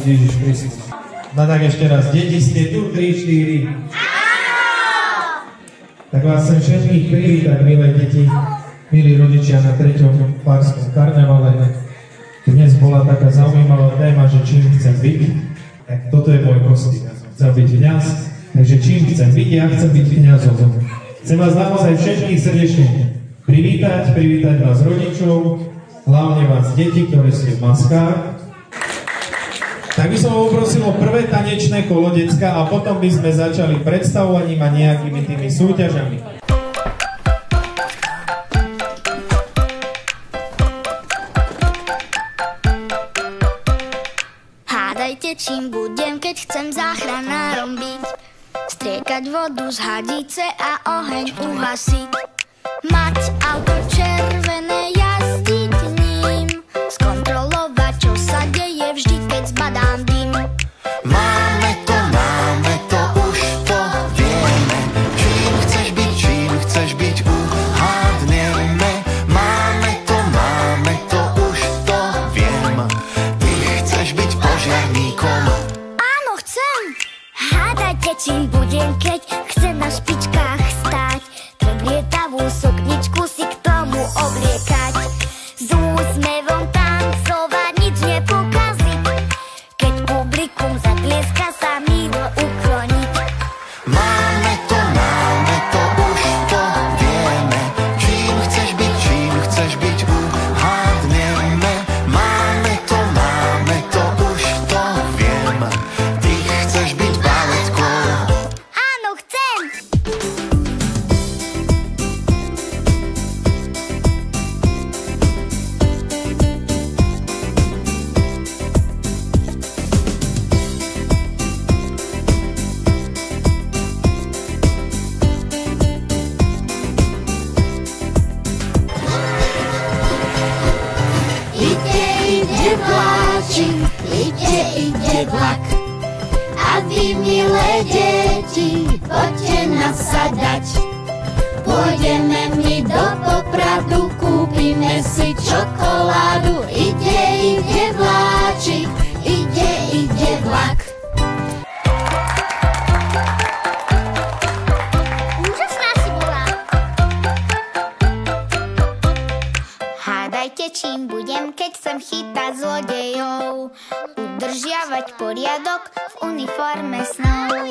Ježiš Kristus. No tak ešte raz, deti ste tu, 3, 4. Tak vás chcem všetkých privítať, milé deti, milí rodičia na 3. Farskom karnevale. Dnes bola taká zaujímavá téma, že čím chcem byť. Tak toto je môj kostým. Ja som chcel byť kňaz, takže čím chcem byť, ja chcem byť kňazom. Chcem vás naozaj všetkých srdečne privítať vás rodičov, hlavne vás deti, ktoré ste v maskách. Tak by som poprosil o prvé tanečné kolo, decka, a potom by sme začali predstavovaním a nejakými tými súťažami. Hádajte, čím budem, keď chcem záchranárom byť. Striekať vodu z hadice a oheň uhasiť. Mať auto červené, jazdiť ním. Skontrolovať, čo sa deje vždy, keď zbadám dym. Máme to, už to vieme. Čím chceš byť, uhádneme. Máme to, už to viem. Ty chceš byť požiarníkom. Áno, chcem. Hádajte, čím budem, keď chcem na špičkách stáť. Preblietavú sukničku si k tomu obliekať. S úsmevom tancovať, nič nepokaziť. Keď publikum zatlieska, sa milo ukloniť. Máme to, už to vieme. Čím chceš byť, uhádneme. Máme to, už to viem. Ty chceš byť baletkou. Áno, chcem. Ide vláčik, ide vlak. A vy, milé deti, poďte nasadať. Pôjdeme my do Popradu, kúpime si čokoládu. Ide vláčik, ide vlak. Úžasná si bola. Hádajte, čím budem, keď chcem chytať zlodejov. Udržiavať poriadok v uniforme snou.